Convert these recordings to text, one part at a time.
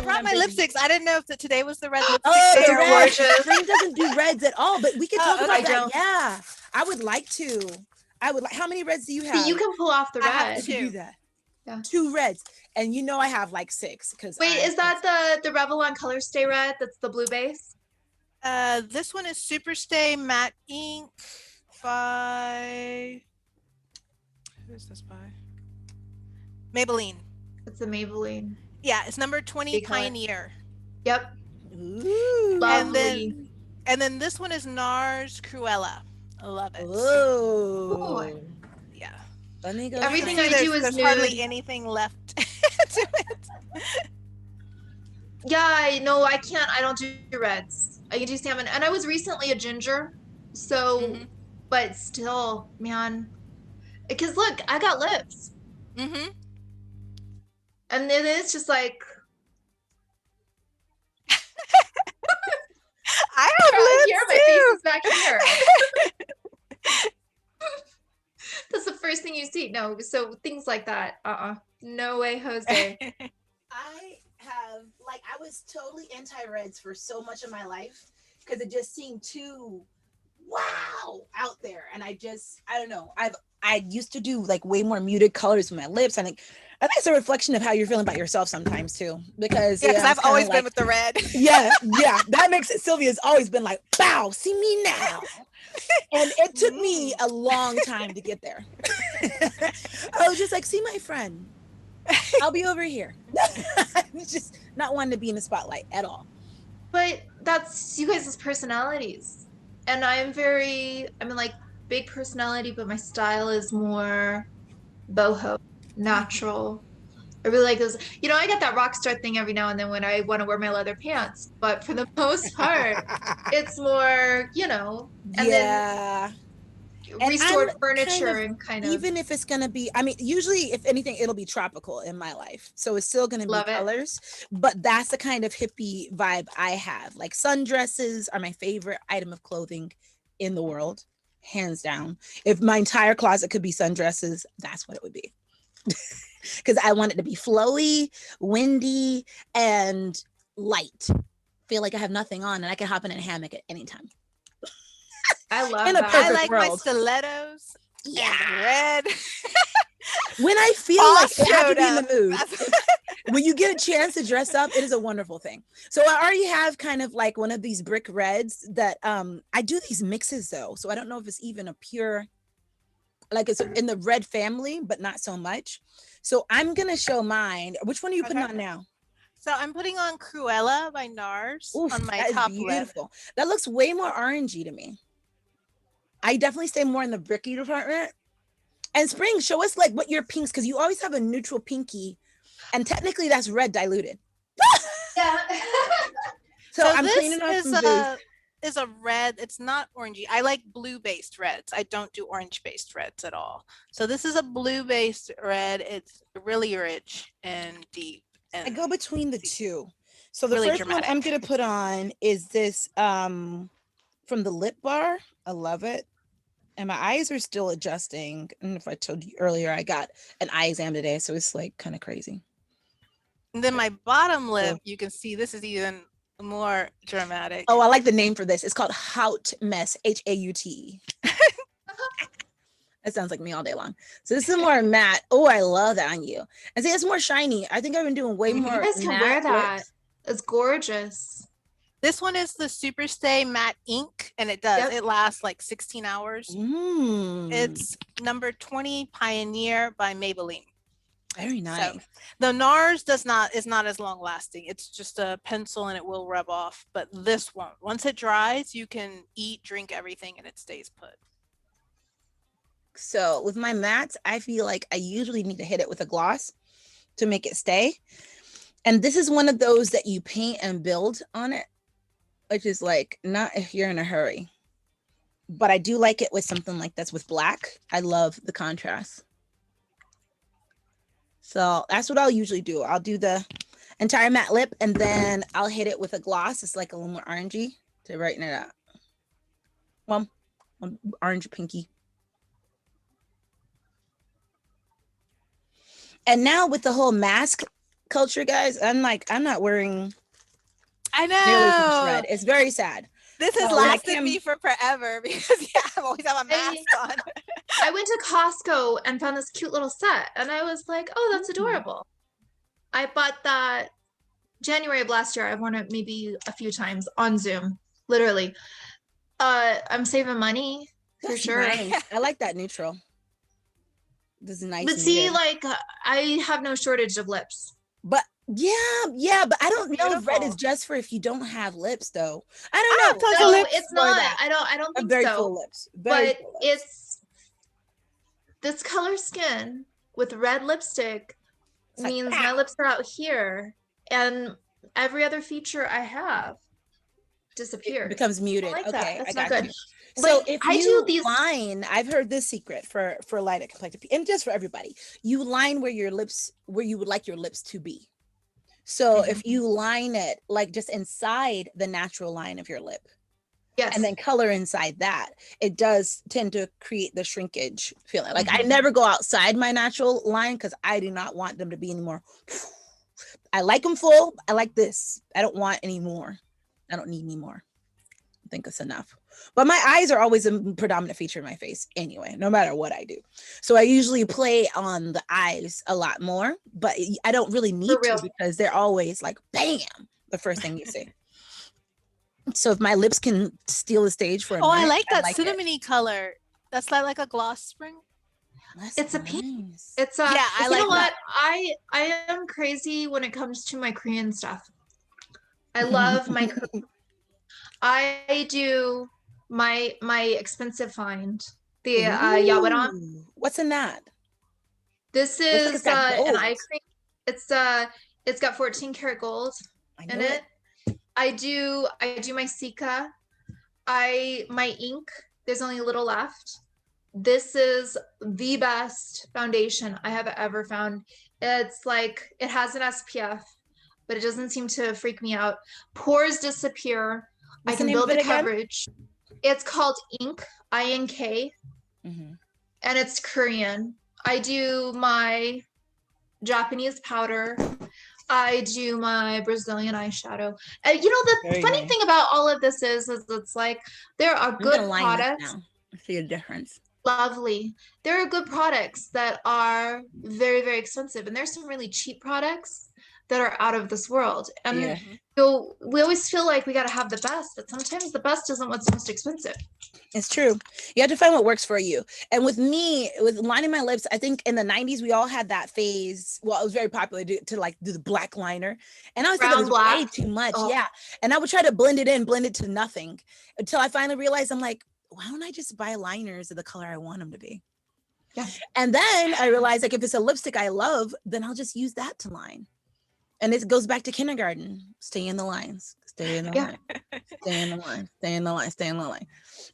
I brought my lipsticks. I didn't know if today was the red lipstick Oh, day the or red. what. Spring doesn't do reds at all, but we could talk about Okay. that. Yeah, I would like to. I would like. How many reds do you have? But you can pull off the red. I have We could do 2. that. Yeah. 2 reds, and you know I have like 6 because. Wait, is that the Revlon Color Stay Red? That's the blue base. This one is Superstay Matte Ink by. Who is this by? Maybelline. It's the Maybelline. Yeah, it's number 20 Big color. Pioneer. Yep. Ooh. Lovely. And then this one is NARS Cruella. I love it. Oh. Yeah. Let me go. Everything See, I do is there's nude. hardly anything left to it. Yeah, no, I can't. I don't do reds. I can do salmon. And I was recently a ginger. So, but still, man. Because look, I got lips. Mm-hmm. And then it's just like. I have lips here, my face is back here. That's the first thing you see. No, so things like that. No way, Jose. I was totally anti-reds for so much of my life because it just seemed too wow out there, and I don't know. I used to do like way more muted colors with my lips. I think it's a reflection of how you're feeling about yourself sometimes too, because I've always been with the red. yeah, that makes it. Sylvia's always been like, "Bow, see me now," and it took me a long time to get there. I was just like, "See my friend, I'll be over here." It's just not wanting to be in the spotlight at all. But that's you guys' personalities, and I'm like big personality, but my style is more boho, natural. I really like those. I get that rock star thing every now and then when I want to wear my leather pants, but for the most part, it's more, and then restored furniture and kind of. Even if it's going to be, usually if anything, it'll be tropical in my life. So it's still going to be colors, but that's the kind of hippie vibe I have. Like sundresses are my favorite item of clothing in the world, hands down. If my entire closet could be sundresses, that's what it would be. Because I want it to be flowy, windy, and light. Feel like I have nothing on and I can hop in a hammock at any time. I love in a that. I like world. my stilettos. Yeah. Red. When I feel like I have to be in the mood. When you get a chance to dress up, it is a wonderful thing. So I already have kind of like one of these brick reds that I do these mixes though. So I don't know if it's even a pure, like it's in the red family, but not so much. So I'm going to show mine. Which one are you putting on now? So I'm putting on Cruella by NARS on my that top is beautiful. Lip. That looks way more orangey to me. I definitely stay more in the bricky department. And Spring, show us like what your pinks, because you always have a neutral pinky, and technically that's red diluted. Yeah. So I'm cleaning up some booze. Is a red. It's not orangey. I like blue based reds. I don't do orange based reds at all. So this is a blue based red. It's really rich and deep. And I go between the two. So the really first dramatic. one I'm gonna put on is this from the Lip Bar. I love it. And my eyes are still adjusting. And if I told you earlier, I got an eye exam today, so it's like kind of crazy. And then my bottom lip, you can see this is even more dramatic. Oh, I like the name for this. It's called Haute Mess, Haute. That sounds like me all day long. So this is more matte. Oh, I love that on you. And see, it's more shiny. I think I've been doing way more. You guys can wear that. Lips. It's gorgeous. This one is the Superstay Matte Ink, and it does. Yep. It lasts like 16 hours. It's number 20 Pioneer by Maybelline. Very nice. So, the NARS is not as long lasting. It's just a pencil and it will rub off. But this one, once it dries, you can eat, drink everything, and it stays put. So with my mattes, I feel like I usually need to hit it with a gloss to make it stay. And this is one of those that you paint and build on it, which is like not if you're in a hurry. But I do like it with something like this with black. I love the contrast. So that's what I'll usually do. I'll do the entire matte lip and then I'll hit it with a gloss. It's like a little more orangey to brighten it up. Well, orange pinky. And now with the whole mask culture, guys, I'm not wearing I nearly as much know. red. It's very sad. This has lasted me for forever because I always have a mask on. I went to Costco and found this cute little set, and I was like, "Oh, that's adorable." I bought that January of last year. I've worn it maybe a few times on Zoom, literally. I'm saving money for sure. Nice. I like that neutral. This is nice. But see, like, I have no shortage of lips. But yeah, but I don't know if red is just for if you don't have lips, though. I don't know. No, it's not. I don't think very so. Full lips. But it's this color skin with red lipstick means my lips are out here, and every other feature I have disappears. It becomes muted. Like okay, that's I not got good. you. So if you line, I've heard this secret for lighter complected people, and just for everybody, you line where you would like your lips to be. So if you line it like just inside the natural line of your lip, yes, and then color inside that, it does tend to create the shrinkage feeling. Like I never go outside my natural line because I do not want them to be anymore. I like them full. I like this. I don't want any more. I don't need any more. I think it's enough. But my eyes are always a predominant feature in my face anyway, no matter what I do. So I usually play on the eyes a lot more, but I don't really need to because they're always like, bam, the first thing you see. So if my lips can steal the stage for a minute, I like that cinnamony color. That's like a gloss spring. It's a pink. It's a I like what I am crazy when it comes to my Korean stuff. I love my I do my expensive find, the Yawaran. What's in that? This is an eye cream. It's got 14 karat gold in it. I do my Sika. My ink, there's only a little left. This is the best foundation I have ever found. It's like, it has an SPF, but it doesn't seem to freak me out. Pores disappear. I can build the coverage. It's called Ink, INK, and it's Korean. I do my Japanese powder. I do my Brazilian eyeshadow. You know, the funny thing about all of this is it's like, there are good products. I see a difference. Lovely. There are good products that are very, very expensive, and there's some really cheap products that are out of this world. And so we always feel like we got to have the best, but sometimes the best isn't what's most expensive. It's true. You have to find what works for you. And with me, with lining my lips, I think in the 90s, we all had that phase. Well, it was very popular to like do the black liner. And I was thinking it was way too much. Oh. Yeah. And I would try to blend it to nothing until I finally realized, I'm like, why don't I just buy liners of the color I want them to be? Yeah. And then I realized, like, if it's a lipstick I love, then I'll just use that to line. And it goes back to kindergarten. Stay in the lines. Stay in the line. Stay in the line. Stay in the line. Stay in the line.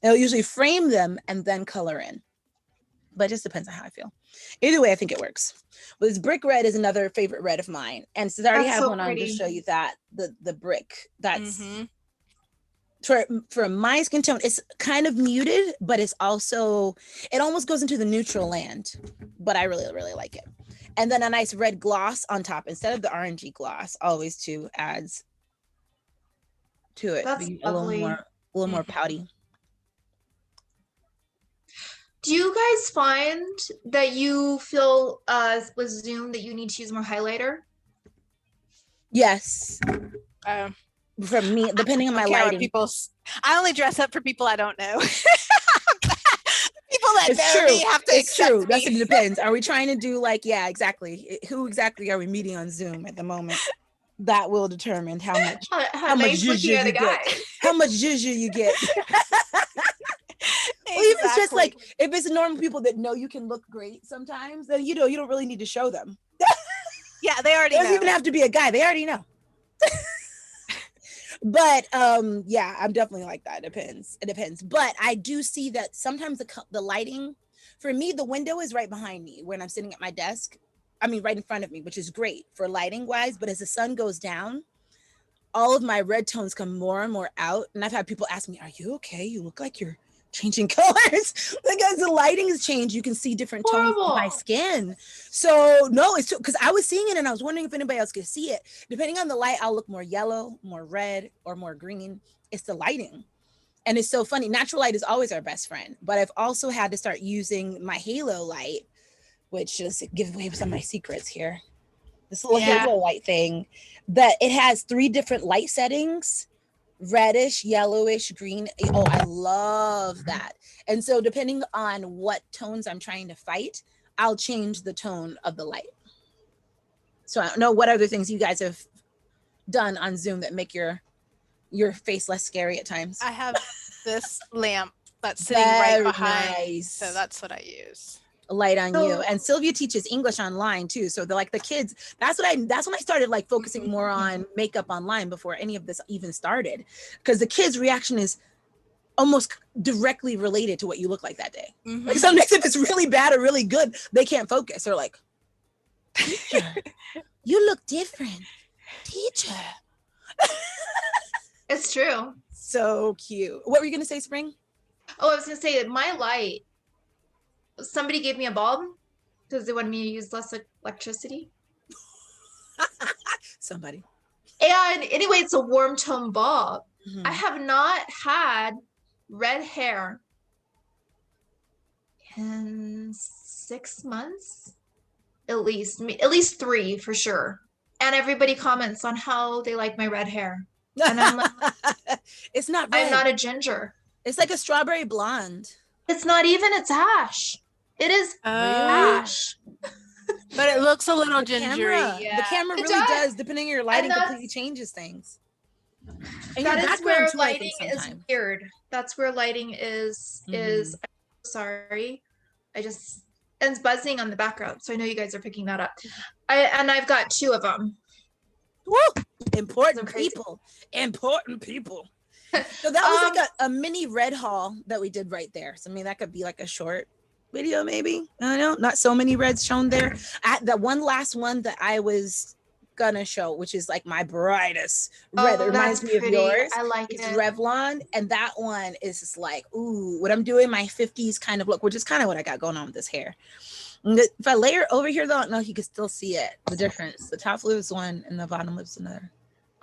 And I'll usually frame them and then color in. But it just depends on how I feel. Either way, I think it works. But this brick red is another favorite red of mine. And since I already have one on to show you that, the brick, that's for my skin tone, it's kind of muted, but it's also, it almost goes into the neutral land. But I really, really like it. And then a nice red gloss on top instead of the orangey gloss, always too adds to it. That's a little more pouty. Do you guys find that you feel with Zoom that you need to use more highlighter? Yes. For me, depending on my lighting. I only dress up for people I don't know. People that know me have to It's true. That's what it depends. Are we trying to do like, yeah, exactly. Who exactly are we meeting on Zoom at the moment? That will determine how much nice zhuzh you get. How much zhuzh you get. Well, even it's just like, if it's normal people that know you can look great sometimes, then you don't really need to show them. Yeah, they already know. It doesn't even have to be a guy. They already know. But yeah, I'm definitely like that. It depends. But I do see that sometimes the lighting, for me, the window is right behind me when I'm sitting at my desk. I mean, right in front of me, which is great for lighting wise. But as the sun goes down, all of my red tones come more and more out. And I've had people ask me, "Are you okay? You look like you're changing colors because the lighting has changed. You can see different tones of my skin. So no, it's because I was seeing it and I was wondering if anybody else could see it. Depending on the light, I'll look more yellow, more red, or more green. It's the lighting. And it's so funny. Natural light is always our best friend, but I've also had to start using my halo light, which just gives away some of my secrets here. This little halo light thing that it has 3 different light settings: reddish, yellowish, green. Oh, I love that. And so depending on what tones I'm trying to fight, I'll change the tone of the light. So I don't know what other things you guys have done on Zoom that make your face less scary at times. I have this lamp that's sitting right behind. Nice. So that's what I use. A light on you. And Sylvia teaches English online too. So they're like the kids, that's when I started like focusing more on makeup online before any of this even started. Because the kids' reaction is almost directly related to what you look like that day. Like sometimes if it's really bad or really good, they can't focus. They're like, teacher, you look different. Teacher. It's true. So cute. What were you gonna say, Spring? Oh, I was gonna say my light. Somebody gave me a bulb because they wanted me to use less electricity. Somebody. And anyway, it's a warm tone bulb. I have not had red hair in 6 months, at least 3 for sure. And everybody comments on how they like my red hair. And I'm like, it's not red. I'm not a ginger. It's like a strawberry blonde. It's not even, it's ash. It is ash. But it looks a little gingery. The camera really does, depending on your lighting, completely changes things. And that is where lighting is weird. That's where lighting is I'm sorry. And it's buzzing on the background. So I know you guys are picking that up. I've got 2 of them. Woo! Important people. So that was like a mini red haul that we did right there. So I mean, that could be like a short video, maybe. I don't know. Not so many reds shown there. The one last one that I was gonna show, which is like my brightest red. It reminds me of yours. I like it's Revlon, and that one is just like, ooh, what I'm doing, my 50s kind of look, which is kind of what I got going on with this hair. If I layer over here, though, no, you can still see it, the difference. The top lip is one and the bottom lip's another.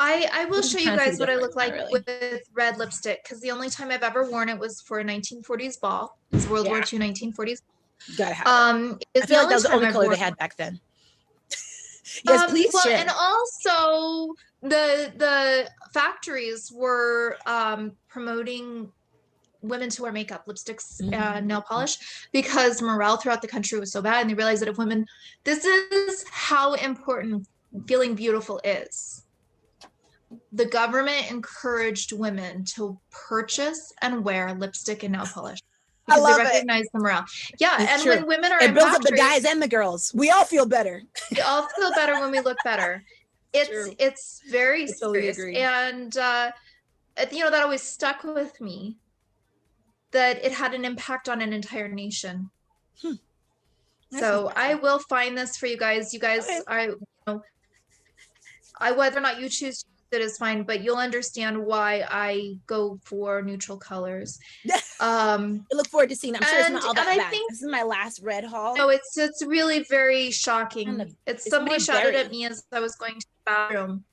I will show you guys what I look like with red lipstick, because the only time I've ever worn it was for a 1940s ball. It's World War II 1940s. You gotta have it. I feel like that was the only color they had back then. Yes, please share. And also the factories were promoting women to wear makeup, lipsticks, and nail polish, because morale throughout the country was so bad, and they realized that if women, this is how important feeling beautiful is. The government encouraged women to purchase and wear lipstick and nail polish. I love they recognize the morale. Yeah, it's and true. when women are it builds up the guys and the girls. We all feel better. We all feel better when we look better. It's very serious. Totally And that always stuck with me, that it had an impact on an entire nation. So I will find this for you guys. You guys whether or not you choose it is fine, but you'll understand why I go for neutral colors. I look forward to seeing. I'm sure it's not all that bad. This is my last red haul. No, it's really very shocking. It's somebody shouted at me as I was going to the bathroom.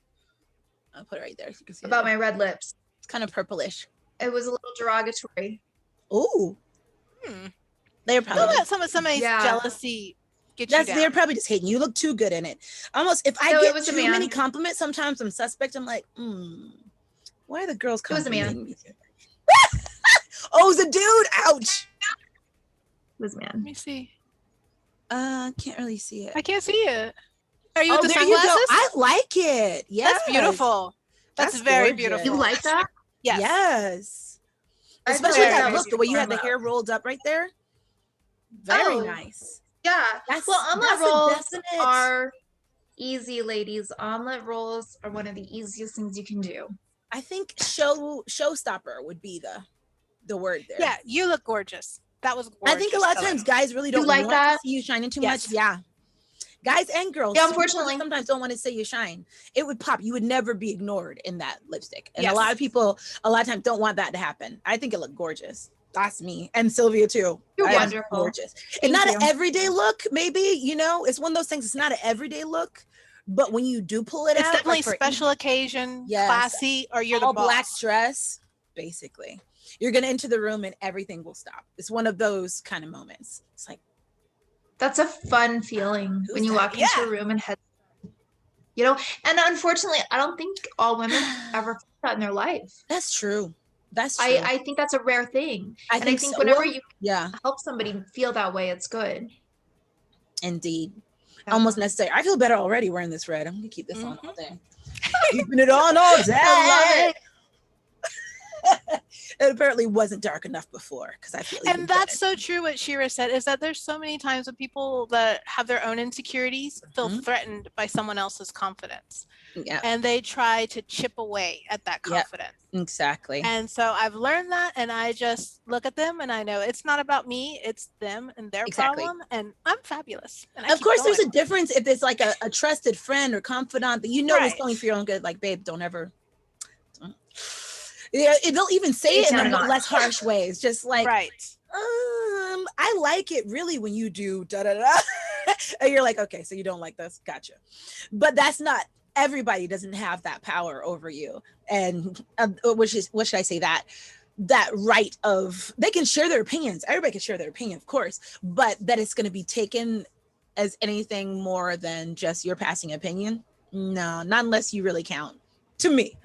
I'll put it right there so you can see about my red lips. It's kind of purplish. It was a little derogatory. Ooh. They're probably somebody's jealousy. They're probably just hating you. Look too good in it. Almost if I get too many compliments, sometimes I'm suspect. I'm like, why are the girls complimenting me? Oh, it was a dude. Ouch. It was a man. Let me see. Can't really see it. I can't see it. Are you with the there sunglasses? You go. I like it. Yes. That's beautiful. That's very gorgeous. Beautiful. You like that? Yes. Yes. Especially that look, the way you had the hair rolled up right there. Very nice. Yeah. Omelet rolls are easy, ladies. Omelet rolls are one of the easiest things you can do. I think showstopper would be the word there. Yeah, you look gorgeous. That was gorgeous. I think a lot of times guys really don't want to see you shining too much. Yeah. Guys and girls. Yeah, unfortunately. Sometimes don't want to say you shine. It would pop. You would never be ignored in that lipstick. And a lot of people, a lot of times don't want that to happen. I think it looked gorgeous. That's me. And Sylvia too. You're wonderful. Gorgeous. It's not an everyday look, maybe, you know, it's one of those things. It's not an everyday look, but when you do pull it out, it's definitely like special occasion, classy, or you're all the boss. Black dress, basically. You're going to enter the room and everything will stop. It's one of those kind of moments. It's like, that's a fun feeling when you walk into a room and head, you know, and unfortunately, I don't think all women ever felt that in their life. That's true. That's true. I think that's a rare thing. I think so. Whenever you help somebody feel that way, it's good. Indeed. Almost necessary. I feel better already wearing this red. I'm going to keep this on all day. Keeping it on all day. I love it. It apparently wasn't dark enough before because I feel and that's so true what Shira said is that there's so many times when people that have their own insecurities feel threatened by someone else's confidence and they try to chip away at that confidence. Exactly. And so I've learned that and I just look at them and I know it's not about me, it's them and their problem and I'm fabulous. And of course there's a difference if it's like a trusted friend or confidant that you know is going for your own good, like babe, don't ever yeah, they'll even say it in less harsh ways, just like, I like it really when you do da da da, and you're like, okay, so you don't like this, gotcha. But that's not everybody doesn't have that power over you, and what should I say that right of they can share their opinions. Everybody can share their opinion, of course, but that it's going to be taken as anything more than just your passing opinion. No, not unless you really count. To me.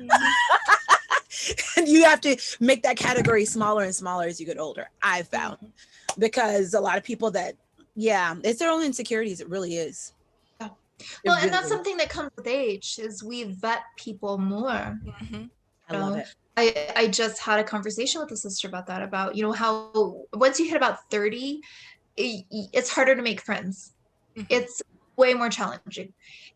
And you have to make that category smaller and smaller as you get older, I've found. Because a lot of people that, it's their own insecurities. It really is. Yeah. Well, and that's something that comes with age is we vet people more. I love it. I just had a conversation with a sister about that, about, you know, how once you hit about 30, it's harder to make friends. It's way more challenging.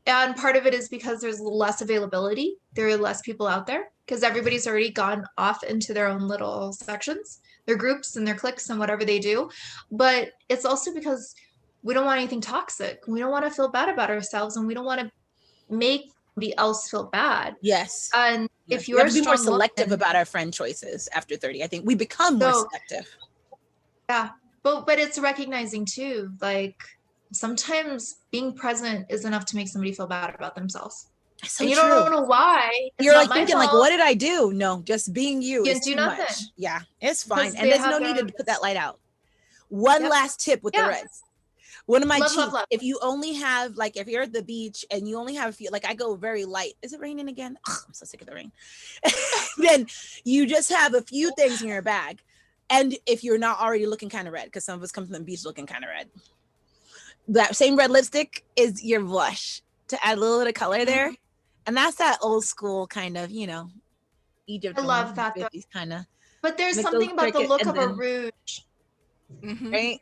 And part of it is because there's less availability. There are less people out there because everybody's already gone off into their own little sections, their groups and their cliques and whatever they do. But it's also because we don't want anything toxic. We don't want to feel bad about ourselves and we don't want to make somebody else feel bad. Yes. And if you're we have to be more selective about our friend choices after 30. I think we become more selective. Yeah. But it's recognizing too, like, sometimes being present is enough to make somebody feel bad about themselves. So and you don't know why. You're like thinking like, what did I do? No, just being you is too do nothing. Much. Yeah, it's fine. And there's no need to put that light out. One last tip with the reds. One of my cheats, if you only have, like, if you're at the beach and you only have a few, like I go very light. Is it raining again? Oh, I'm so sick of the rain. Then you just have a few things in your bag. And if you're not already looking kind of red, because some of us come from the beach looking kind of red. That same red lipstick is your blush to add a little bit of color there. And that's that old school kind of, you know, Egypt. I love that kind of. But there's something about the look of a rouge. Right?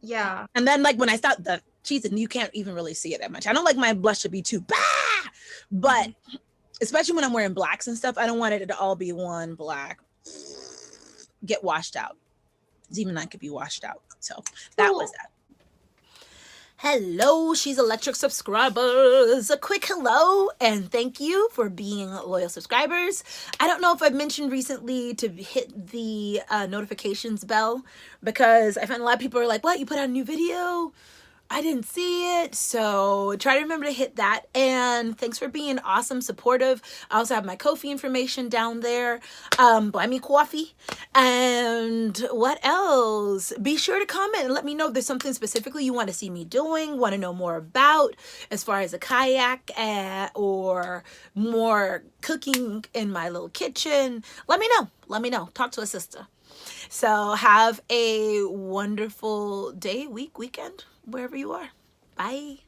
Yeah. And then like when I start the cheese and you can't even really see it that much. I don't like my blush to be too but especially when I'm wearing blacks and stuff, I don't want it to all be one black. Get washed out. Even that could be washed out. So that was that. Hello, She's Electric subscribers. A quick hello and thank you for being loyal subscribers. I don't know if I've mentioned recently to hit the notifications bell because I find a lot of people are like, what, you put out a new video? I didn't see it. So try to remember to hit that. And thanks for being awesome, supportive. I also have my Ko-fi information down there. Buy me coffee. And what else? Be sure to comment and let me know if there's something specifically you want to see me doing, want to know more about as far as a kayak or more cooking in my little kitchen. Let me know. Let me know. Talk to a sister. So have a wonderful day, week, weekend, wherever you are. Bye.